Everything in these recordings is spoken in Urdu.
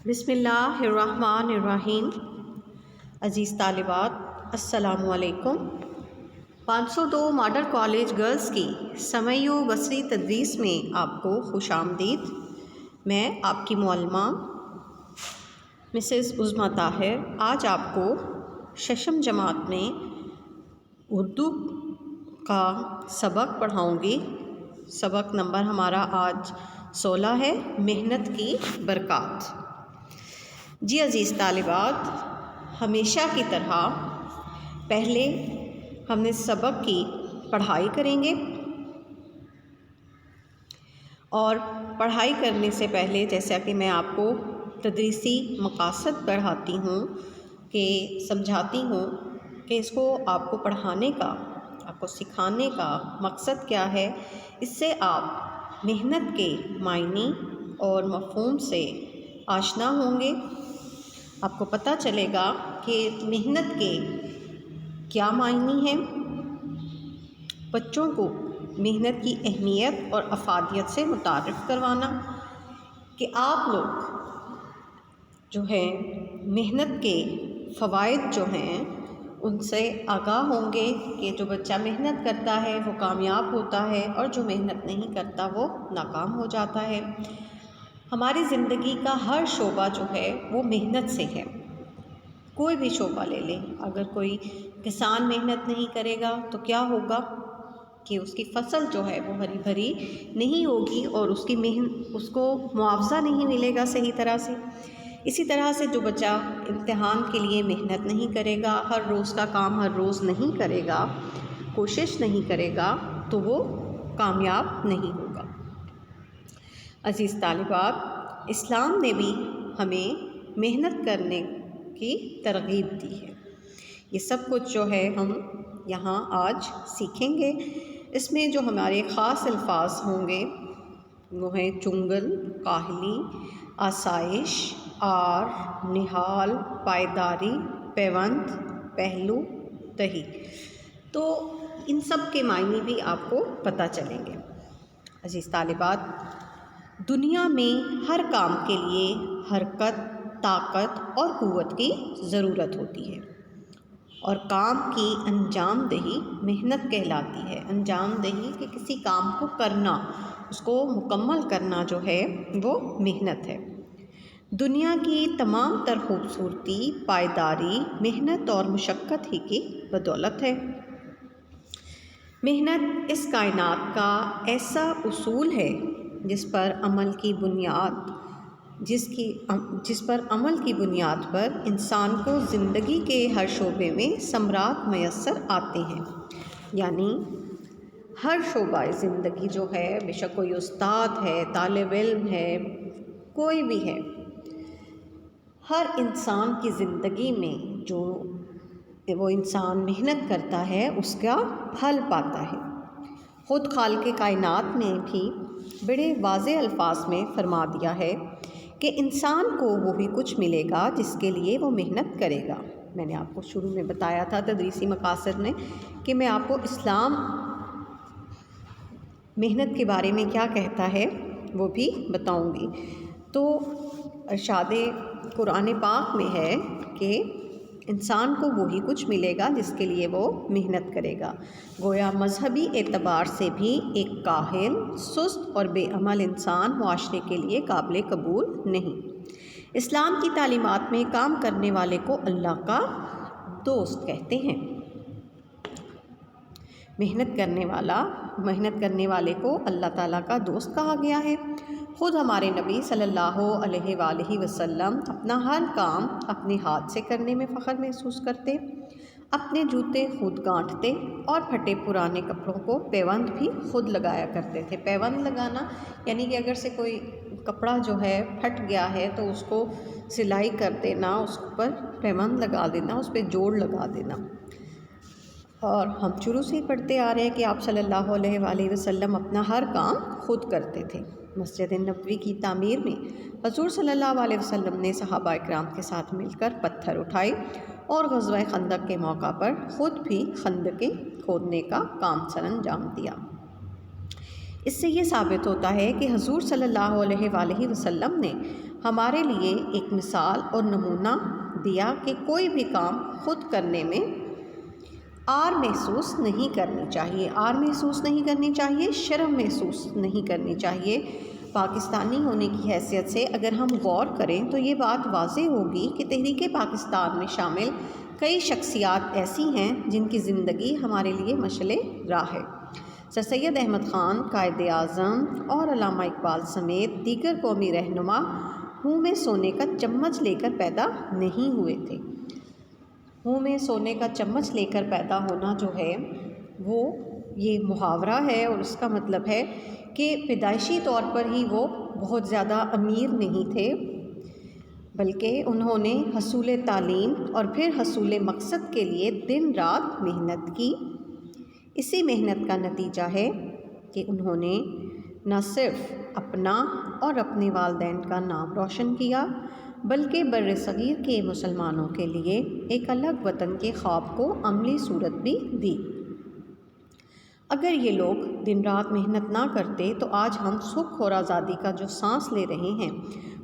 بسم اللہ الرحمن الرحیم۔ عزیز طالبات، السلام علیکم۔ 502 ماڈل کالج گرلز کی سمعی و بصری تدریس میں آپ کو خوش آمدید۔ میں آپ کی معلمہ مسز عظمیٰ طاہر آج آپ کو ششم جماعت میں اردو کا سبق پڑھاؤں گی۔ سبق نمبر ہمارا آج 16 ہے، محنت کی برکات۔ جی عزیز طالبات، ہمیشہ کی طرح پہلے ہم نے سبق کی پڑھائی کریں گے، اور پڑھائی کرنے سے پہلے جیسا کہ میں آپ کو تدریسی مقاصد پڑھاتی ہوں کہ سمجھاتی ہوں کہ اس کو آپ کو پڑھانے کا، آپ کو سکھانے کا مقصد کیا ہے، اس سے آپ محنت کے معنی اور مفہوم سے آشنا ہوں گے۔ آپ کو پتہ چلے گا کہ محنت کے کیا معنی ہیں، بچوں کو محنت کی اہمیت اور افادیت سے متعارف کروانا، کہ آپ لوگ جو ہیں محنت کے فوائد جو ہیں ان سے آگاہ ہوں گے کہ جو بچہ محنت کرتا ہے وہ کامیاب ہوتا ہے، اور جو محنت نہیں کرتا وہ ناکام ہو جاتا ہے۔ ہماری زندگی کا ہر شعبہ جو ہے وہ محنت سے ہے۔ کوئی بھی شعبہ لے لیں، اگر کوئی کسان محنت نہیں کرے گا تو کیا ہوگا کہ اس کی فصل جو ہے وہ ہری بھری نہیں ہوگی، اور اس کو معاوضہ نہیں ملے گا صحیح طرح سے۔ اسی طرح سے جو بچہ امتحان کے لیے محنت نہیں کرے گا، ہر روز کا کام ہر روز نہیں کرے گا، کوشش نہیں کرے گا، تو وہ کامیاب نہیں ہوگا۔ عزیز طالبات، اسلام نے بھی ہمیں محنت کرنے کی ترغیب دی ہے۔ یہ سب کچھ جو ہے ہم یہاں آج سیکھیں گے۔ اس میں جو ہمارے خاص الفاظ ہوں گے وہ ہیں چنگل، کاہلی، آسائش، آر، نہال، پائیداری، پیوند، پہلو، تہی۔ تو ان سب کے معنی بھی آپ کو پتہ چلیں گے۔ عزیز طالبات، دنیا میں ہر کام کے لیے حرکت، طاقت اور قوت کی ضرورت ہوتی ہے، اور کام کی انجام دہی محنت کہلاتی ہے۔ انجام دہی کہ کسی کام کو کرنا، اس کو مکمل کرنا جو ہے وہ محنت ہے۔ دنیا کی تمام تر خوبصورتی، پائیداری، محنت اور مشقت ہی کی بدولت ہے۔ محنت اس کائنات کا ایسا اصول ہے جس پر عمل کی بنیاد پر انسان کو زندگی کے ہر شعبے میں ثمرات میسر آتے ہیں۔ یعنی ہر شعبہ زندگی جو ہے، بے شک کوئی استاد ہے، طالب علم ہے، کوئی بھی ہے، ہر انسان کی زندگی میں جو وہ انسان محنت کرتا ہے اس کا پھل پاتا ہے۔ خود خالق کائنات نے بھی بڑے واضح الفاظ میں فرما دیا ہے کہ انسان کو وہی کچھ ملے گا جس کے لیے وہ محنت کرے گا۔ میں نے آپ کو شروع میں بتایا تھا تدریسی مقاصد میں کہ میں آپ کو اسلام محنت کے بارے میں کیا کہتا ہے وہ بھی بتاؤں گی۔ تو ارشاد قرآن پاک میں ہے کہ انسان کو وہی کچھ ملے گا جس کے لیے وہ محنت کرے گا۔ گویا مذہبی اعتبار سے بھی ایک کاہل، سست اور بے عمل انسان معاشرے کے لیے قابل قبول نہیں۔ اسلام کی تعلیمات میں کام کرنے والے کو اللہ کا دوست کہتے ہیں۔ محنت کرنے والے کو اللہ تعالیٰ کا دوست کہا گیا ہے۔ خود ہمارے نبی صلی اللہ علیہ وآلہ وسلم اپنا ہر کام اپنے ہاتھ سے کرنے میں فخر محسوس کرتے، اپنے جوتے خود گانٹھتے، اور پھٹے پرانے کپڑوں کو پیوند بھی خود لگایا کرتے تھے۔ پیوند لگانا یعنی کہ اگر سے کوئی کپڑا جو ہے پھٹ گیا ہے تو اس کو سلائی کر دینا، اس پر پیوند لگا دینا، اس پہ جوڑ لگا دینا۔ اور ہم شروع سے ہی پڑھتے آ رہے ہیں کہ آپ صلی اللہ علیہ وآلہ وسلم اپنا ہر کام خود کرتے تھے۔ مسجد نبوی کی تعمیر میں حضور صلی اللہ علیہ وسلم نے صحابہ اکرام کے ساتھ مل کر پتھر اٹھائے، اور غزوہ خندق کے موقع پر خود بھی خندقیں کھودنے کا کام سر انجام دیا۔ اس سے یہ ثابت ہوتا ہے کہ حضور صلی اللہ علیہ وآلہ وسلم نے ہمارے لیے ایک مثال اور نمونہ دیا کہ کوئی بھی کام خود کرنے میں آر محسوس نہیں کرنی چاہیے، شرم محسوس نہیں کرنی چاہیے۔ پاکستانی ہونے کی حیثیت سے اگر ہم غور کریں تو یہ بات واضح ہوگی کہ تحریک پاکستان میں شامل کئی شخصیات ایسی ہیں جن کی زندگی ہمارے لیے مشعل راہ ہے۔ سر سید احمد خان قائد اعظم اور علامہ اقبال سمیت دیگر قومی رہنما منہ میں سونے کا چمچ لے کر پیدا نہیں ہوئے تھے۔ منہ میں سونے کا چمچ لے کر پیدا ہونا جو ہے وہ یہ محاورہ ہے، اور اس کا مطلب ہے کہ پیدائشی طور پر ہی وہ بہت زیادہ امیر نہیں تھے، بلکہ انہوں نے حصول تعلیم اور پھر حصول مقصد کے لیے دن رات محنت کی۔ اسی محنت کا نتیجہ ہے کہ انہوں نے نہ صرف اپنا اور اپنے والدین کا نام روشن کیا بلکہ بر صغیر کے مسلمانوں کے لیے ایک الگ وطن کے خواب کو عملی صورت بھی دی۔ اگر یہ لوگ دن رات محنت نہ کرتے تو آج ہم سکھ اور آزادی کا جو سانس لے رہے ہیں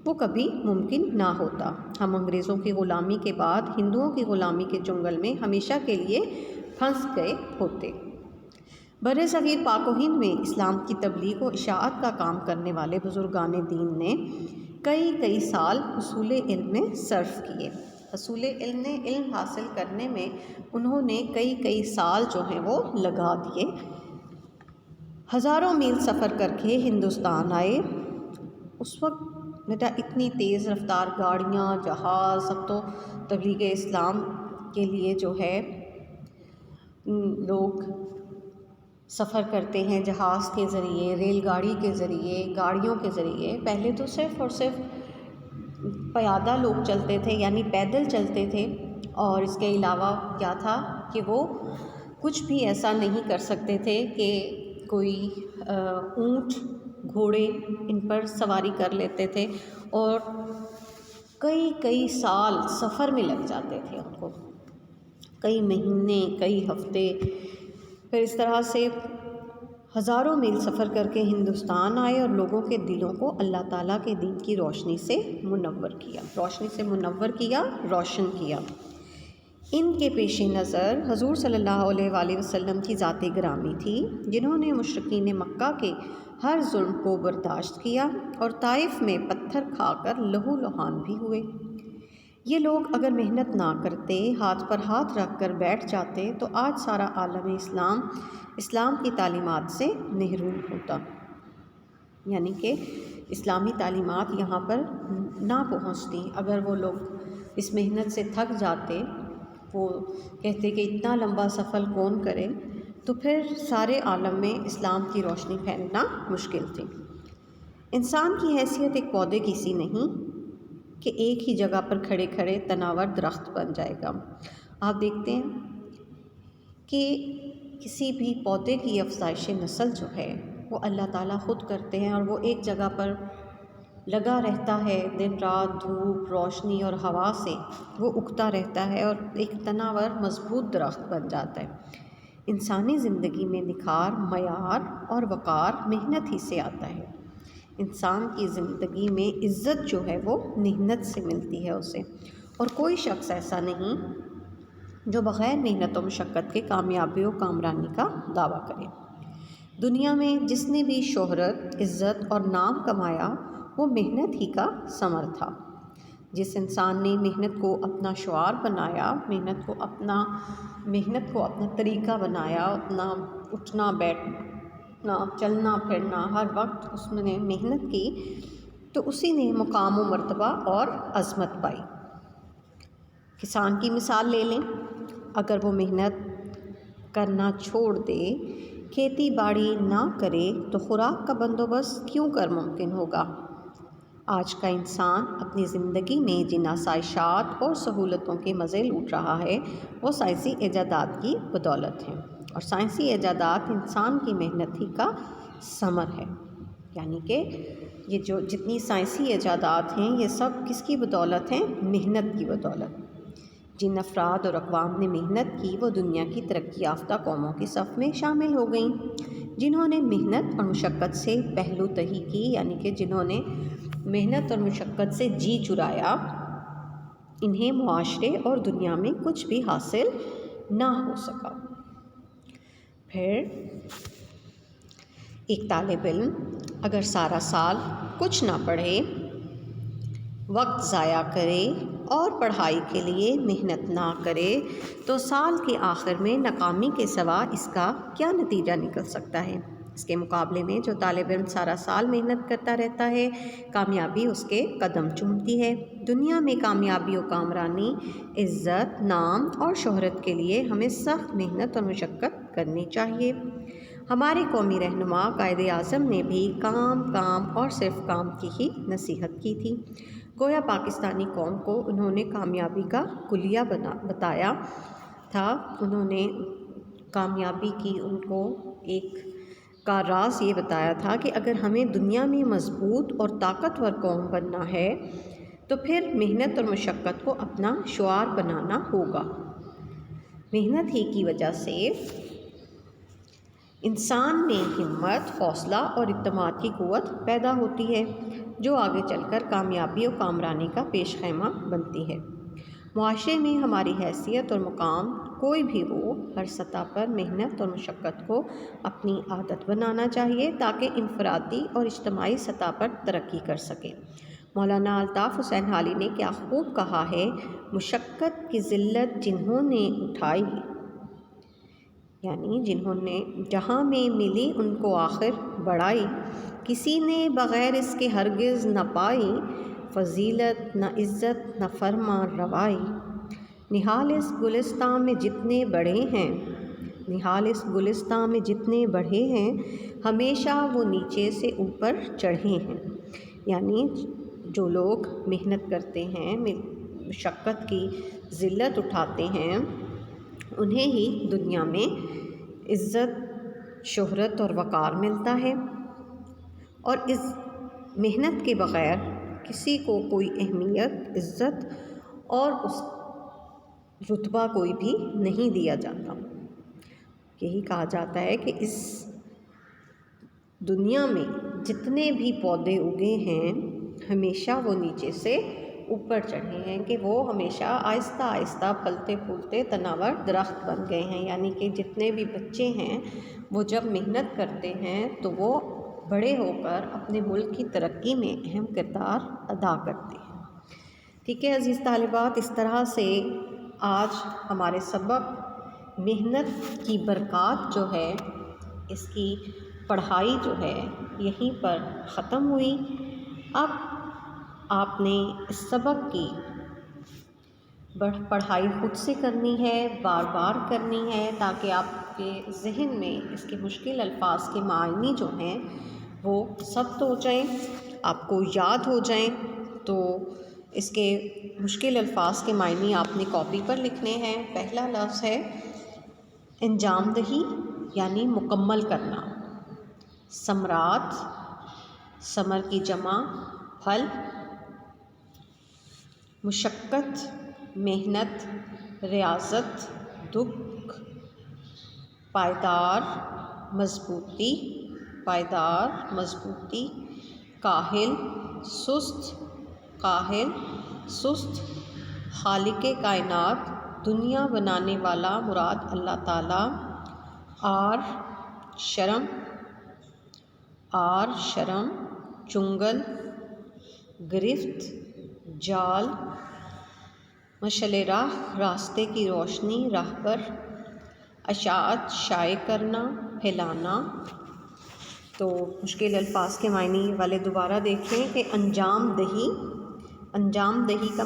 وہ کبھی ممکن نہ ہوتا۔ ہم انگریزوں کی غلامی کے بعد ہندوؤں کی غلامی کے چنگل میں ہمیشہ کے لیے پھنس گئے ہوتے۔ بر صغیر پاک و ہند میں اسلام کی تبلیغ و اشاعت کا کام کرنے والے بزرگان دین نے کئی سال حصول علم میں صرف کیے۔ حصول علم حاصل کرنے میں انہوں نے کئی سال جو ہیں وہ لگا دیے۔ ہزاروں میل سفر کر کے ہندوستان آئے۔ اس وقت بیٹا اتنی تیز رفتار گاڑیاں، جہاز، اب تو تبلیغ اسلام کے لیے جو ہے لوگ سفر کرتے ہیں جہاز کے ذریعے، ریل گاڑی کے ذریعے، گاڑیوں کے ذریعے۔ پہلے تو صرف اور صرف پیادہ لوگ چلتے تھے، یعنی پیدل چلتے تھے، اور اس کے علاوہ کیا تھا کہ وہ کچھ بھی ایسا نہیں کر سکتے تھے کہ کوئی اونٹ، گھوڑے ان پر سواری کر لیتے تھے، اور کئی سال سفر میں لگ جاتے تھے ان کو، کئی مہینے، کئی ہفتے۔ پھر اس طرح سے ہزاروں میل سفر کر کے ہندوستان آئے اور لوگوں کے دلوں کو اللہ تعالیٰ کے دین کی روشنی سے منور کیا، روشن کیا۔ ان کے پیش نظر حضور صلی اللہ علیہ وآلہ وسلم کی ذات گرامی تھی، جنہوں نے مشرکین مکہ کے ہر ظلم کو برداشت کیا اور طائف میں پتھر کھا کر لہو لہان بھی ہوئے۔ یہ لوگ اگر محنت نہ کرتے، ہاتھ پر ہاتھ رکھ کر بیٹھ جاتے تو آج سارا عالم اسلام کی تعلیمات سے محروم ہوتا، یعنی کہ اسلامی تعلیمات یہاں پر نہ پہنچتی۔ اگر وہ لوگ اس محنت سے تھک جاتے، وہ کہتے کہ اتنا لمبا سفر کون کرے، تو پھر سارے عالم میں اسلام کی روشنی پھیلنا مشکل تھی۔ انسان کی حیثیت ایک پودے کی سی نہیں کہ ایک ہی جگہ پر کھڑے کھڑے تناور درخت بن جائے گا۔ آپ دیکھتے ہیں کہ کسی بھی پودے کی افزائش نسل جو ہے وہ اللہ تعالیٰ خود کرتے ہیں، اور وہ ایک جگہ پر لگا رہتا ہے، دن رات دھوپ، روشنی اور ہوا سے وہ اگتا رہتا ہے اور ایک تناور مضبوط درخت بن جاتا ہے۔ انسانی زندگی میں نکھار، معیار اور وقار محنت ہی سے آتا ہے۔ انسان کی زندگی میں عزت جو ہے وہ محنت سے ملتی ہے اسے، اور کوئی شخص ایسا نہیں جو بغیر محنت و مشقت کے کامیابی و کامرانی کا دعویٰ کرے۔ دنیا میں جس نے بھی شہرت، عزت اور نام کمایا وہ محنت ہی کا ثمر تھا۔ جس انسان نے محنت کو اپنا شعار بنایا، محنت کو اپنا طریقہ بنایا، اپنا اٹھنا بیٹھنا، چلنا پھرنا، ہر وقت اس نے محنت کی، تو اسی نے مقام و مرتبہ اور عظمت پائی۔ کسان کی مثال لے لیں، اگر وہ محنت کرنا چھوڑ دے، کھیتی باڑی نہ کرے تو خوراک کا بندوبست کیوں کر ممکن ہوگا؟ آج کا انسان اپنی زندگی میں جن آسائشات اور سہولتوں کے مزے لوٹ رہا ہے وہ سائنسی ایجادات کی بدولت ہیں، اور سائنسی ایجادات انسان کی محنت ہی کا ثمر ہے۔ یعنی کہ یہ جتنی سائنسی ایجادات ہیں یہ سب کس کی بدولت ہیں؟ محنت کی بدولت۔ جن افراد اور اقوام نے محنت کی وہ دنیا کی ترقی یافتہ قوموں کی صف میں شامل ہو گئیں۔ جنہوں نے محنت اور مشقت سے پہلو تہی کی، یعنی کہ جنہوں نے محنت اور مشقت سے جی چرایا، انہیں معاشرے اور دنیا میں کچھ بھی حاصل نہ ہو سکا۔ پھر ایک طالب علم اگر سارا سال کچھ نہ پڑھے، وقت ضائع کرے اور پڑھائی کے لیے محنت نہ کرے تو سال کے آخر میں ناکامی کے سوا اس کا کیا نتیجہ نکل سکتا ہے؟ اس کے مقابلے میں جو طالب علم سارا سال محنت کرتا رہتا ہے، کامیابی اس کے قدم چومتی ہے۔ دنیا میں کامیابی و کامرانی، عزت، نام اور شہرت کے لیے ہمیں سخت محنت اور مشقت کرنی چاہیے۔ ہمارے قومی رہنما قائد اعظم نے بھی کام کام اور صرف کام کی ہی نصیحت کی تھی۔ گویا پاکستانی قوم کو انہوں نے کامیابی کا کلیہ بتایا تھا۔ انہوں نے کامیابی کی ان کو ایک کا راز یہ بتایا تھا کہ اگر ہمیں دنیا میں مضبوط اور طاقتور قوم بننا ہے تو پھر محنت اور مشقت کو اپنا شعار بنانا ہوگا۔ محنت ہی کی وجہ سے انسان میں ہمت، حوصلہ اور اعتماد کی قوت پیدا ہوتی ہے، جو آگے چل کر کامیابی و کامرانی کا پیش خیمہ بنتی ہے۔ معاشرے میں ہماری حیثیت اور مقام کوئی بھی ہو، ہر سطح پر محنت اور مشقت کو اپنی عادت بنانا چاہیے تاکہ انفرادی اور اجتماعی سطح پر ترقی کر سکے۔ مولانا الطاف حسین حالی نے کیا خوب کہا ہے، مشقت کی ذلت جنہوں نے اٹھائی، یعنی جنہوں نے جہاں میں ملی ان کو آخر بڑھائی، کسی نے بغیر اس کے ہرگز نہ پائی، فضیلت نہ عزت نہ فرمان روائی۔ نہال اس گلستان میں جتنے بڑھے ہیں، نہال اس گلستان میں جتنے بڑھے ہیں، ہمیشہ وہ نیچے سے اوپر چڑھے ہیں۔ یعنی جو لوگ محنت کرتے ہیں، مشقت کی ذلت اٹھاتے ہیں، انہیں ہی دنیا میں عزت، شہرت اور وقار ملتا ہے، اور اس محنت کے بغیر کسی کو کوئی اہمیت، عزت اور اس رتبہ کوئی بھی نہیں دیا جاتا۔ یہی کہا جاتا ہے کہ اس دنیا میں جتنے بھی پودے اگے ہیں ہمیشہ وہ نیچے سے اوپر چڑھے ہیں، کہ وہ ہمیشہ آہستہ آہستہ پھلتے پھولتے تناور درخت بن گئے ہیں۔ یعنی کہ جتنے بھی بچے ہیں وہ جب محنت کرتے ہیں تو وہ بڑے ہو کر اپنے ملک کی ترقی میں اہم کردار ادا کرتے ہیں۔ ٹھیک ہے عزیز طالبات، اس طرح سے آج ہمارے سبق محنت کی برکات جو ہے، اس کی پڑھائی جو ہے یہیں پر ختم ہوئی۔ اب آپ نے اس سبق کی پڑھائی خود سے کرنی ہے، بار بار کرنی ہے، تاکہ آپ کے ذہن میں اس کے مشکل الفاظ کے معنی جو ہیں وہ ثبت ہو جائیں، آپ کو یاد ہو جائیں۔ تو اس کے مشکل الفاظ کے معنی آپ نے کاپی پر لکھنے ہیں۔ پہلا لفظ ہے انجام دہی، یعنی مکمل کرنا۔ ثمرات، ثمر کی جمع پھل، مشقت محنت، ریاضت دکھ، پائیدار مضبوطی، پائیدار مضبوطی، کاہل سست، کاہل سست، خالق کائنات دنیا بنانے والا مراد اللہ تعالیٰ، عار شرم، عار شرم، چنگل گرفت، جال، مشعل راہ راستے کی روشنی، راہبر، اشاعت شائع کرنا، پھیلانا۔ تو مشکل الفاظ کے معنی والے دوبارہ دیکھیں کہ انجام دہی، انجام دہی کا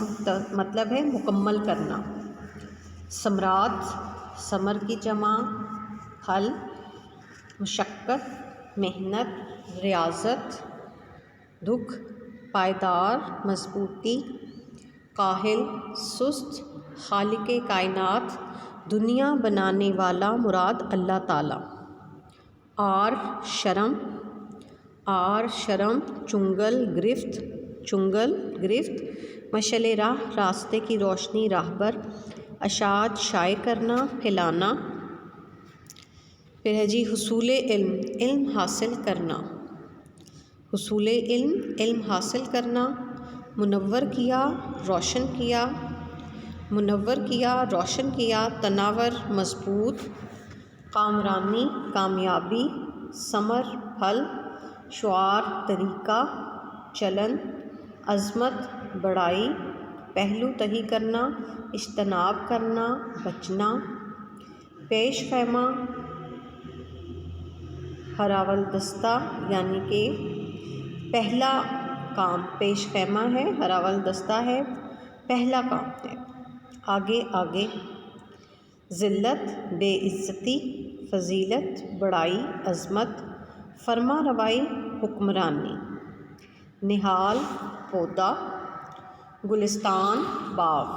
مطلب ہے مکمل کرنا۔ ثمرات، ثمر کی جمع پھل، مشقت محنت، ریاضت دکھ، پائیدار مضبوطی، کاہل سست، خالق کائنات دنیا بنانے والا مراد اللہ تعالیٰ، عار شرم، عار شرم، چنگل گرفت، چنگل گرفت، مشعل راہ راستے کی روشنی، راہبر، اشاعت شائع کرنا، پھیلانا۔ پھر ہے جی حصول علم، علم حاصل کرنا۔ حصول علم، علم حاصل کرنا، منور کیا، روشن کیا، منور کیا، روشن کیا، تناور مضبوط، کامرانی کامیابی، ثمر پھل، شعار طریقہ، چلن، عظمت بڑائی، پہلو تہی کرنا، اجتناب کرنا بچنا، پیش خیمہ ہراولدستہ یعنی کہ پہلا کام پیش خیمہ ہے، ہراولدستہ ہے پہلا کام ہے، آگے آگے، ذلت بے عزتی، فضیلت بڑائی عظمت، فرما روائی حکمرانی، نہال پودا، گلستان باغ۔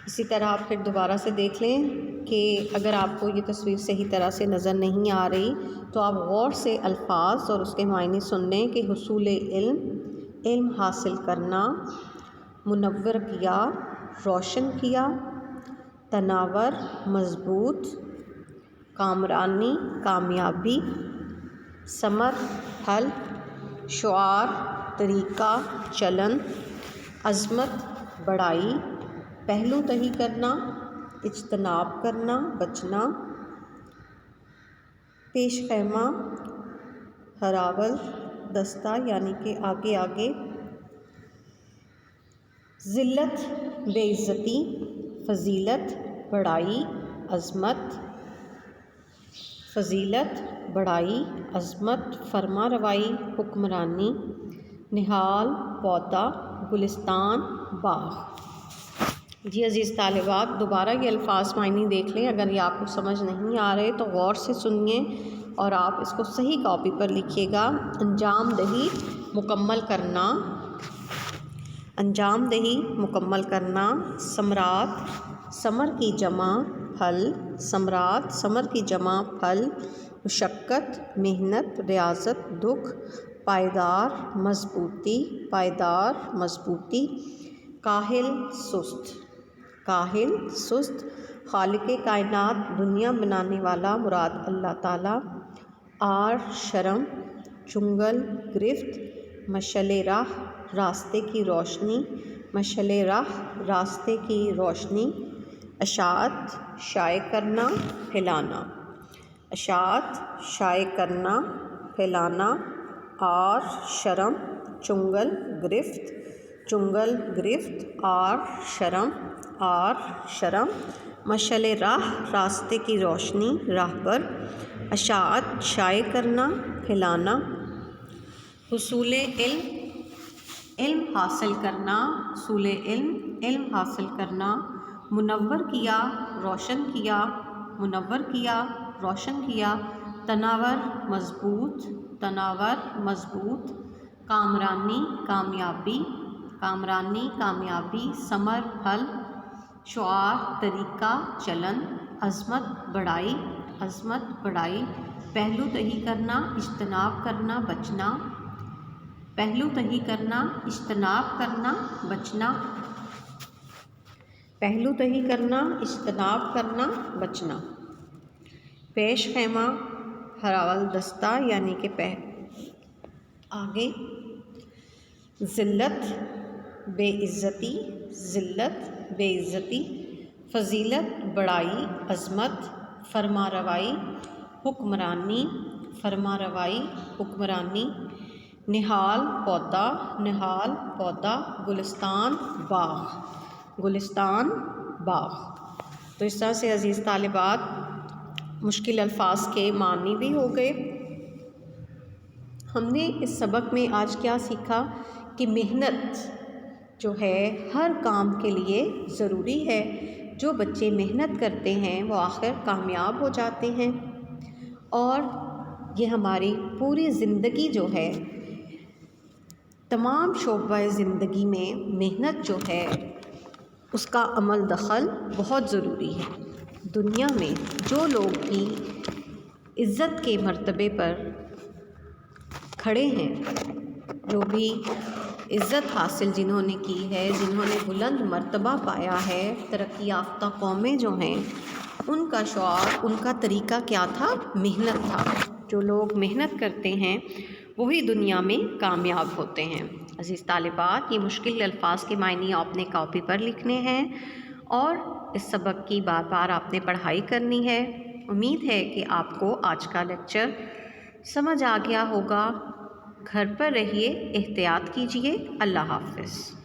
اسی طرح آپ پھر دوبارہ سے دیکھ لیں کہ اگر آپ کو یہ تصویر صحیح طرح سے نظر نہیں آ رہی تو آپ غور سے الفاظ اور اس کے معنی سن لیں کہ حصول علم، علم حاصل کرنا، منور کیا، روشن کیا، تناور مضبوط، کامرانی کامیابی، ثمر پھل، شعار طریقہ چلن، عظمت بڑائی، پہلو تہی کرنا، اجتناب کرنا بچنا، پیش خیمہ ہراولدستہ یعنی کہ آگے آگے، ذلت بے عزتی، فضیلت بڑائی عظمت، فضیلت بڑائی عظمت، فرما روائی حکمرانی، نہال پودا، گلستان باغ۔ جی عزیز طالبات، دوبارہ یہ الفاظ معنی دیکھ لیں، اگر یہ آپ کو سمجھ نہیں آ رہے تو غور سے سنیے اور آپ اس کو صحیح کاپی پر لکھیے گا۔ انجام دہی مکمل کرنا، انجام دہی مکمل کرنا، ثمرات ثمر کی جمع پھل، ثمرات ثمر کی جمع پھل، مشقت محنت، ریاضت دکھ، پائیدار مضبوطی، پائیدار مضبوطی، کاہل سست، کاہل سست، خالق کائنات دنیا بنانے والا مراد اللہ تعالیٰ، آر شرم چنگل گرفت، مشعل راہ راستے کی روشنی، مشعل راہ راستے کی روشنی، اشاعت شائع کرنا پھیلانا، اشاعت شائع کرنا پھیلانا، آر شرم چنگل گرفت، چنگل گرفت، آر شرم، آر شرم، مشعل راہ راستے کی روشنی راہ پر، اشاعت شائع کرنا پھیلانا، حصول علم علم حاصل کرنا، حصول علم علم حاصل کرنا، منور کیا روشن کیا، منور کیا روشن کیا، تناور مضبوط، تناور مضبوط، کامرانی کامیابی، کامرانی کامیابی، ثمر پھل، شعار طریقہ چلن، عظمت بڑائی، عظمت بڑائی، پہلو تہی کرنا، اجتناب کرنا بچنا، پہلو تہی کرنا، اجتناب کرنا بچنا، پہلو تہی کرنا، اجتناب کرنا بچنا، پیش خیمہ ہراولدستہ یعنی کہ آگے، ذلت بے عزتی، ذلت بے عزتی، فضیلت بڑائی عظمت، فرما روائی حکمرانی، فرما روائی حکمرانی، نہال پودا، نہال پودا، گلستان باغ، گلستان باغ۔ تو اس طرح سے عزیز طالبات مشکل الفاظ کے معنی بھی ہو گئے۔ ہم نے اس سبق میں آج کیا سیکھا کہ محنت جو ہے ہر کام کے لیے ضروری ہے۔ جو بچے محنت کرتے ہیں وہ آخر کامیاب ہو جاتے ہیں، اور یہ ہماری پوری زندگی جو ہے، تمام شعبہ زندگی میں محنت جو ہے اس کا عمل دخل بہت ضروری ہے۔ دنیا میں جو لوگ بھی عزت کے مرتبے پر کھڑے ہیں، جو بھی عزت حاصل جنہوں نے کی ہے، جنہوں نے بلند مرتبہ پایا ہے، ترقی یافتہ قومیں جو ہیں، ان کا شعار، ان کا طریقہ کیا تھا؟ محنت تھا۔ جو لوگ محنت کرتے ہیں وہی دنیا میں کامیاب ہوتے ہیں۔ عزیز طالبات، یہ مشکل الفاظ کے معنی آپ نے کاپی پر لکھنے ہیں اور اس سبق کی بار بار آپ نے پڑھائی کرنی ہے۔ امید ہے کہ آپ کو آج کا لیکچر سمجھ آ گیا ہوگا۔ گھر پر رہیے، احتیاط کیجیے۔ اللہ حافظ۔